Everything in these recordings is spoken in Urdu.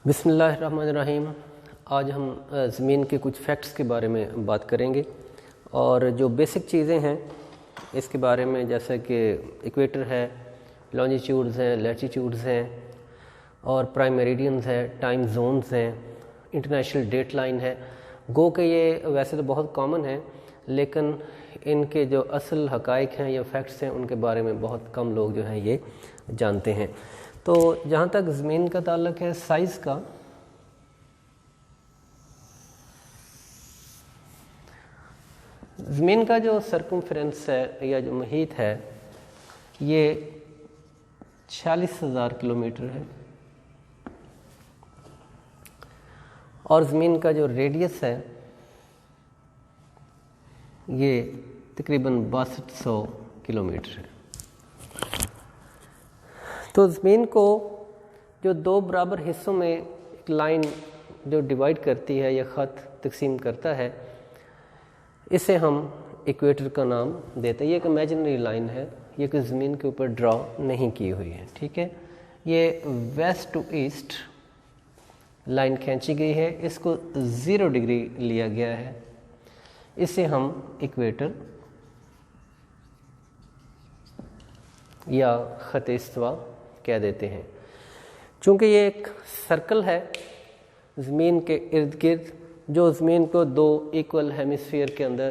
بسم اللہ الرحمن الرحیم۔ آج ہم زمین کے کچھ فیکٹس کے بارے میں بات کریں گے، اور جو بیسک چیزیں ہیں اس کے بارے میں، جیسا کہ ایکویٹر ہے، لانجیٹیوڈز ہیں، لیٹیٹیوڈز ہیں، اور پرائم میریڈینز ہے، ٹائم زونز ہیں، انٹرنیشنل ڈیٹ لائن ہے۔ گو کہ یہ ویسے تو بہت کامن ہے، لیکن ان کے جو اصل حقائق ہیں یا فیکٹس ہیں ان کے بارے میں بہت کم لوگ جو ہیں یہ جانتے ہیں۔ تو جہاں تک زمین کا تعلق ہے، سائز کا، زمین کا جو سرکمفرنس ہے یا جو محیط ہے یہ 46,000 کلومیٹر ہے، اور زمین کا جو ریڈیس ہے یہ تقریباً 6200 کلومیٹر ہے۔ تو زمین کو جو دو برابر حصوں میں ایک لائن جو ڈیوائڈ کرتی ہے یا خط تقسیم کرتا ہے، اسے ہم ایکویٹر کا نام دیتے ہیں۔ یہ ایک امیجنری لائن ہے، یہ کہ زمین کے اوپر ڈرا نہیں کی ہوئی ہے، ٹھیک ہے۔ یہ ویسٹ ٹو ایسٹ لائن کھینچی گئی ہے، اس کو 0 ڈگری لیا گیا ہے، اسے ہم ایکویٹر یا خط استوا کہہ دیتے ہیں۔ چونکہ یہ ایک سرکل ہے زمین کے ارد گرد، جو زمین کو دو ایکول ہیمیسفیئر کے اندر،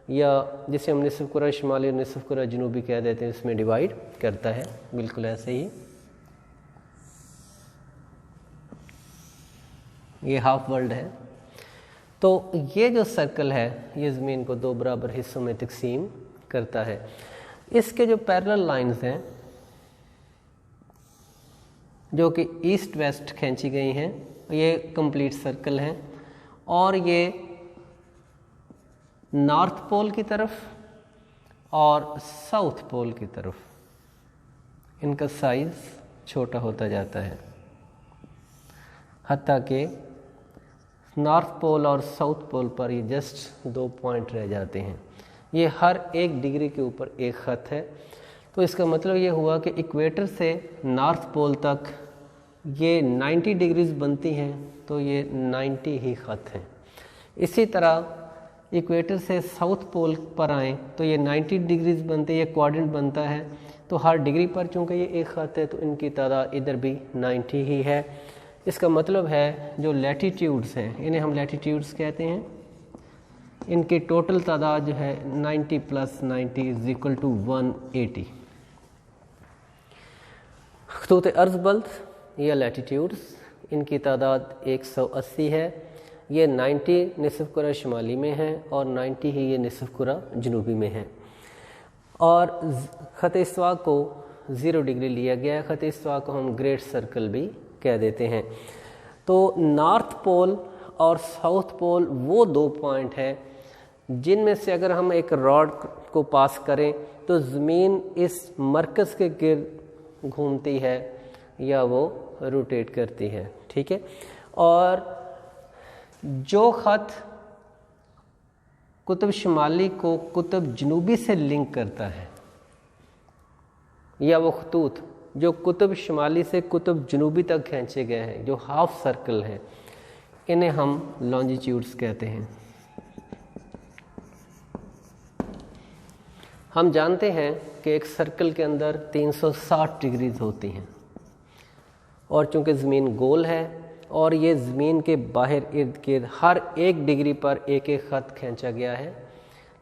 یا جسے ہم نصف کرہ شمالی اور نصف کرہ جنوبی کہہ دیتے ہیں، اس میں ڈیوائڈ کرتا ہے، بالکل ایسے ہی۔ یہ ہاف ورلڈ ہے۔ تو یہ جو سرکل ہے یہ زمین کو دو برابر حصوں میں تقسیم کرتا ہے۔ اس کے جو پیرلل لائنز ہیں جو کہ ایسٹ ویسٹ کھینچی گئی ہیں، یہ کمپلیٹ سرکل ہیں، اور یہ نارتھ پول کی طرف اور ساؤتھ پول کی طرف ان کا سائز چھوٹا ہوتا جاتا ہے، حتیٰ کہ نارتھ پول اور ساؤتھ پول پر یہ جسٹ 2 پوائنٹ رہ جاتے ہیں۔ یہ ہر 1 ڈگری کے اوپر ایک خط ہے۔ تو اس کا مطلب یہ ہوا کہ ایکویٹر سے نارتھ پول تک یہ 90 ڈگریز بنتی ہیں، تو یہ 90 ہی خط ہیں۔ اسی طرح ایکویٹر سے ساؤتھ پول پر آئیں تو یہ 90 ڈگریز بنتے، یہ کوارڈنٹ بنتا ہے، تو ہر ڈگری پر چونکہ یہ ایک خط ہے تو ان کی تعداد ادھر بھی 90 ہی ہے۔ اس کا مطلب ہے جو لیٹیٹیوڈز ہیں، انہیں ہم لیٹیٹیوڈز کہتے ہیں، ان کی ٹوٹل تعداد جو ہے 90 + 90 = 180۔ خطوط عرض بلد یا لیٹیٹیوڈز، ان کی تعداد 180 ہے۔ یہ 90 نصف کرہ شمالی میں ہیں اور 90 ہی یہ نصف کرہ جنوبی میں ہیں۔ اور خط استوا کو 0 ڈگری لیا گیا ہے۔ خط استوا کو ہم گریٹ سرکل بھی کہہ دیتے ہیں۔ تو نارتھ پول اور ساؤتھ پول وہ 2 پوائنٹ ہیں جن میں سے اگر ہم ایک راڈ کو پاس کریں تو زمین اس مرکز کے گرد گھومتی ہے یا وہ روٹیٹ کرتی ہے، ٹھیک ہے۔ اور جو خط قطب شمالی کو قطب جنوبی سے لنک کرتا ہے، یا وہ خطوط جو قطب شمالی سے قطب جنوبی تک کھینچے گئے ہیں، جو ہاف سرکل ہیں، انہیں ہم لانجیٹیوڈز کہتے ہیں۔ ہم جانتے ہیں کہ ایک سرکل کے اندر 360 ڈگریز ہوتی ہیں، اور چونکہ زمین گول ہے اور یہ زمین کے باہر ارد گرد ہر 1 ڈگری پر ایک خط کھینچا گیا ہے،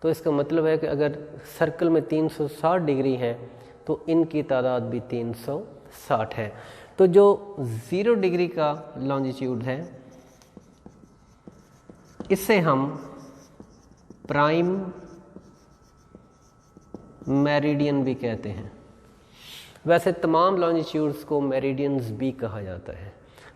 تو اس کا مطلب ہے کہ اگر سرکل میں 360 ڈگری ہیں تو ان کی تعداد بھی 360 ہے۔ تو جو 0 ڈگری کا لانجیٹیوڈ ہے اسے ہم پرائم میریڈین بھی کہتے ہیں۔ ویسے تمام لانجیٹیوڈز کو میریڈینز بھی کہا جاتا ہے،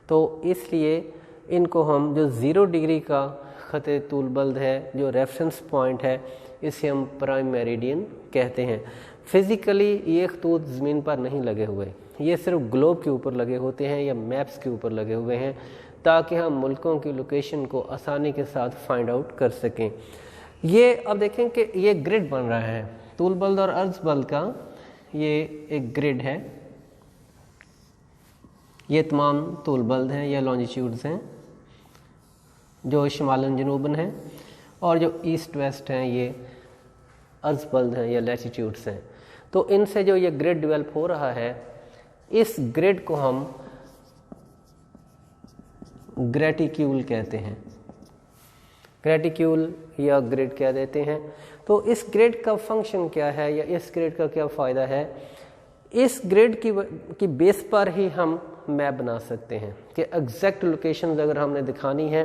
تو اس لیے ان کو ہم جو 0 ڈگری کا خط طول بلد ہے، جو ریفرنس پوائنٹ ہے، اسے ہم پرائم میریڈین کہتے ہیں۔ فزیکلی یہ خطوط زمین پر نہیں لگے ہوئے، یہ صرف گلوب کے اوپر لگے ہوتے ہیں یا میپس کے اوپر لگے ہوئے ہیں، تاکہ ہم ملکوں کی لوکیشن کو آسانی کے ساتھ فائنڈ آؤٹ کر سکیں۔ یہ اب دیکھیں کہ یہ گرڈ بن رہا ہے طول بلد اور عرض بلد کا، یہ ایک گرڈ ہے، یہ تمام طول بلد ہیں یا لانجیٹیوڈز ہیں جو شمالاً جنوباً ہیں، اور جو ایسٹ ویسٹ ہیں یہ عرض بلد ہیں یا لیٹیٹیوڈز ہیں۔ تو ان سے جو یہ گریڈ ڈیولپ ہو رہا ہے، اس گریڈ کو ہم گریٹیکیول کہتے ہیں، گریٹیکیول یا گریڈ کہہ دیتے ہیں۔ تو اس گریڈ کا فنکشن کیا ہے یا اس گریڈ کا کیا فائدہ ہے؟ اس گریڈ کی بیس پر ہی ہم میپ بنا سکتے ہیں کہ ایگزیکٹ لوکیشنز اگر ہم نے دکھانی ہے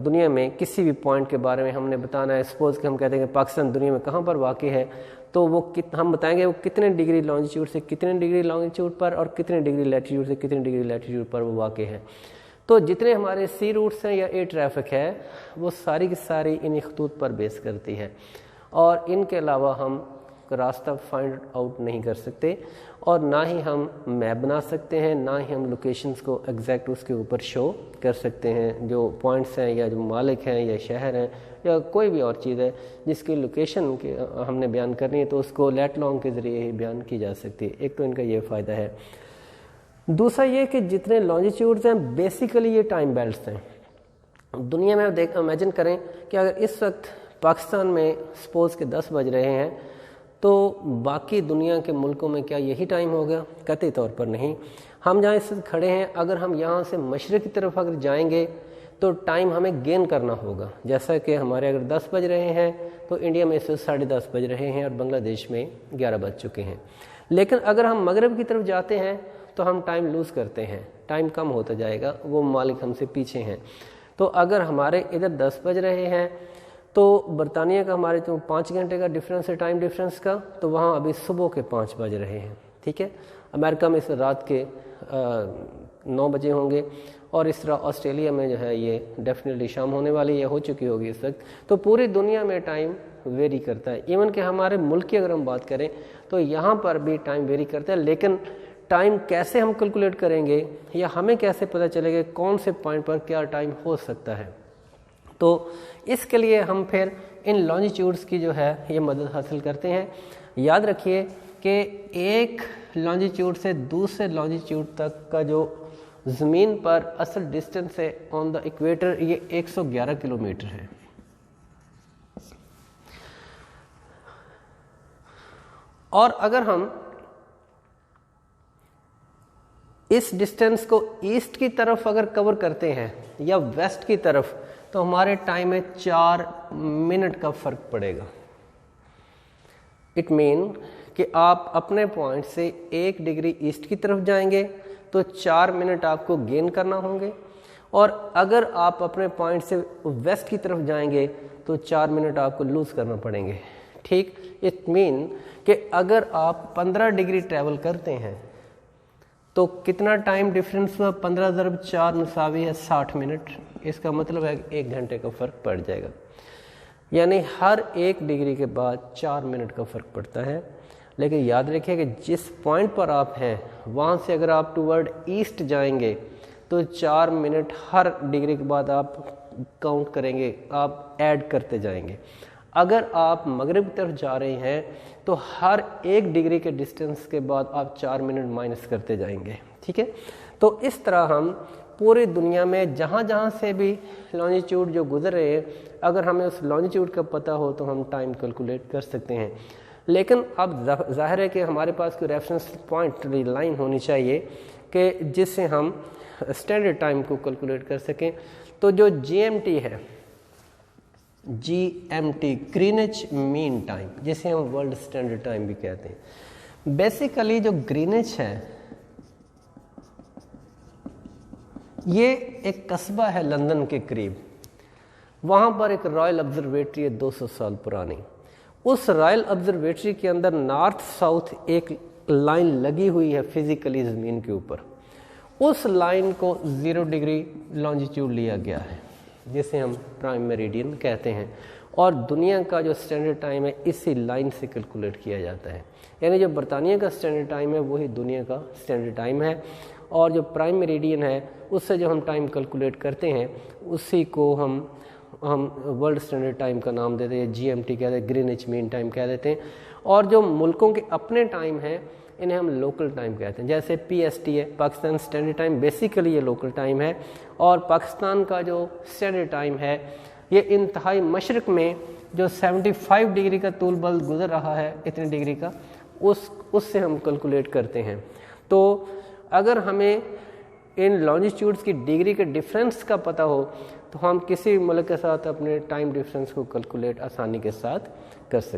دنیا میں کسی بھی پوائنٹ کے بارے میں ہم نے بتانا ہے، سپوز کہ ہم کہتے ہیں کہ پاکستان دنیا میں کہاں پر واقع ہے، تو وہ ہم بتائیں گے وہ کتنے ڈگری لانجیٹیوڈ سے کتنے ڈگری لانجیٹیوڈ پر اور کتنے ڈگری لیٹیٹیوڈ سے کتنے ڈگری لیٹیٹیوڈ پر وہ واقع ہے۔ تو جتنے ہمارے سی روٹس ہیں یا ایئر ٹریفک ہے وہ ساری کی ساری انہی خطوط پر بیس کرتی ہے، اور ان کے علاوہ ہم راستہ فائنڈ آؤٹ نہیں کر سکتے، اور نہ ہی ہم میپ بنا سکتے ہیں، نہ ہی ہم لوکیشنز کو ایگزیکٹ اس کے اوپر شو کر سکتے ہیں۔ جو پوائنٹس ہیں یا جو ممالک ہیں یا شہر ہیں یا کوئی بھی اور چیز ہے جس کی لوکیشن ہم نے بیان کرنی ہے تو اس کو لیٹ لانگ کے ذریعے ہی بیان کی جا سکتی ہے۔ ایک تو ان کا یہ فائدہ ہے۔ دوسرا یہ کہ جتنے لانجیٹیوڈز ہیں بیسیکلی یہ ٹائم بیلٹس ہیں۔ دنیا میں امیجن کریں کہ اگر اس وقت پاکستان میں سپوز کہ 10 بج رہے ہیں تو باقی دنیا کے ملکوں میں کیا یہی ٹائم ہوگا؟ قطعی طور پر نہیں۔ ہم جہاں اس وقت کھڑے ہیں اگر ہم یہاں سے مشرق کی طرف اگر جائیں گے تو ٹائم ہمیں گین کرنا ہوگا، جیسا کہ ہمارے اگر 10 بج رہے ہیں تو انڈیا میں اس وقت 10:30 بج رہے ہیں اور بنگلہ دیش میں 11 بج چکے ہیں۔ لیکن اگر ہم مغرب کی طرف جاتے ہیں تو ہم ٹائم لوز کرتے ہیں، ٹائم کم ہوتا جائے گا، وہ ممالک ہم سے پیچھے ہیں۔ تو اگر ہمارے ادھر 10 بج رہے ہیں تو برطانیہ کا ہمارے تو 5 گھنٹے کا ڈفرینس ہے ٹائم ڈفرینس کا، تو وہاں ابھی صبح کے 5 بج رہے ہیں، ٹھیک ہے۔ امریکہ میں اس رات کے 9 بجے ہوں گے، اور اس طرح آسٹریلیا میں جو ہے یہ ڈیفینیٹلی شام ہونے والی یا ہو چکی ہوگی اس وقت۔ تو پوری دنیا میں ٹائم ویری کرتا ہے، ایون کہ ہمارے ملک کی اگر ہم بات کریں تو یہاں پر بھی ٹائم ویری کرتا ہے، لیکن ٹائم کیسے ہم کیلکولیٹ کریں گے یا ہمیں کیسے پتہ چلے گا کون سے پوائنٹ پر کیا ٹائم ہو سکتا ہے؟ تو اس کے لیے ہم پھر ان لانجیٹیوڈز کی جو ہے یہ مدد حاصل کرتے ہیں۔ یاد رکھیے کہ ایک لانجیٹیوڈ سے دوسرے لانجیٹیوڈ تک کا جو زمین پر اصل ڈسٹینس ہے آن دا ایکویٹر یہ 111 کلومیٹر ہے۔ اور اگر ہم اس ڈسٹینس کو ایسٹ کی طرف اگر کور کرتے ہیں یا ویسٹ کی طرف تو ہمارے ٹائم میں 4 منٹ کا فرق پڑے گا۔ اٹ مین کہ آپ اپنے پوائنٹ سے 1 ڈگری ایسٹ کی طرف جائیں گے تو 4 منٹ آپ کو گین کرنا ہوں گے، اور اگر آپ اپنے پوائنٹ سے ویسٹ کی طرف جائیں گے تو 4 منٹ آپ کو لوز کرنا پڑیں گے، ٹھیک۔ اٹ مین کہ اگر آپ 15 ڈگری ٹریول کرتے ہیں تو کتنا ٹائم ڈفرینس ہوا؟ 15 ضرب 4 مساوی ہے 60 منٹ۔ اس کا مطلب ہے کہ 1 گھنٹے کا فرق پڑ جائے گا، یعنی ہر 1 ڈگری کے بعد 4 منٹ کا فرق پڑتا ہے۔ لیکن یاد رکھیں کہ جس پوائنٹ پر آپ ہیں وہاں سے اگر آپ ٹورڈ ایسٹ جائیں گے تو 4 منٹ ہر ڈگری کے بعد آپ کاؤنٹ کریں گے، آپ ایڈ کرتے جائیں گے۔ اگر آپ مغرب کی طرف جا رہے ہیں تو ہر 1 ڈگری کے ڈسٹینس کے بعد آپ 4 منٹ مائنس کرتے جائیں گے، ٹھیک ہے۔ تو اس طرح ہم پوری دنیا میں جہاں جہاں سے بھی لانجیٹیوڈ جو گزر رہے ہیں اگر ہمیں اس لانجیٹیوڈ کا پتہ ہو تو ہم ٹائم کیلکولیٹ کر سکتے ہیں۔ لیکن اب ظاہر ہے کہ ہمارے پاس کوئی ریفرنس پوائنٹ لائن ہونی چاہیے کہ جس سے ہم اسٹینڈرڈ ٹائم کو کیلکولیٹ کر سکیں۔ تو جو جی ایم ٹی ہے، جی ایم ٹی گرینچ مین ٹائم، جسے ہم ورلڈ اسٹینڈرڈ ٹائم بھی کہتے ہیں، بیسیکلی جو گرینچ ہے یہ ایک قصبہ ہے لندن کے قریب، وہاں پر ایک رائل آبزرویٹری ہے 200 سال پرانی۔ اس رائل آبزرویٹری کے اندر نارتھ ساؤتھ ایک لائن لگی ہوئی ہے فزیکلی زمین کے اوپر، اس لائن کو 0 ڈگری لانجیٹیوڈ لیا گیا ہے جسے ہم پرائم میریڈین کہتے ہیں، اور دنیا کا جو اسٹینڈرڈ ٹائم ہے اسی لائن سے کیلکولیٹ کیا جاتا ہے، یعنی جو برطانیہ کا اسٹینڈرڈ ٹائم ہے وہی دنیا کا اسٹینڈرڈ ٹائم ہے، اور جو پرائم میریڈین ہے اس سے جو ہم ٹائم کیلکولیٹ کرتے ہیں اسی کو ہم ورلڈ اسٹینڈرڈ ٹائم کا نام دیتے ہیں، جی ایم ٹی کہتے ہیں، گرینچ مین ٹائم کہہ دیتے ہیں۔ اور جو ملکوں کے اپنے ٹائم ہیں انہیں ہم لوکل ٹائم کہتے ہیں. جیسے PST ہے, پاکستان اسٹینڈرڈ ٹائم, بیسیکلی یہ لوکل ٹائم ہے, اور پاکستان کا جو اسٹینڈرڈ ٹائم ہے یہ انتہائی مشرق میں جو 75 ڈگری کا طول بل گزر رہا ہے, اتنے ڈگری کا, اس سے ہم کیلکولیٹ کرتے ہیں. تو اگر ہمیں ان لانجیٹیوڈس کی ڈگری کے ڈفرینس کا پتہ ہو تو ہم کسی ملک کے ساتھ اپنے ٹائم ڈفرینس کو کیلکولیٹ آسانی کے ساتھ کر سکتے ہیں.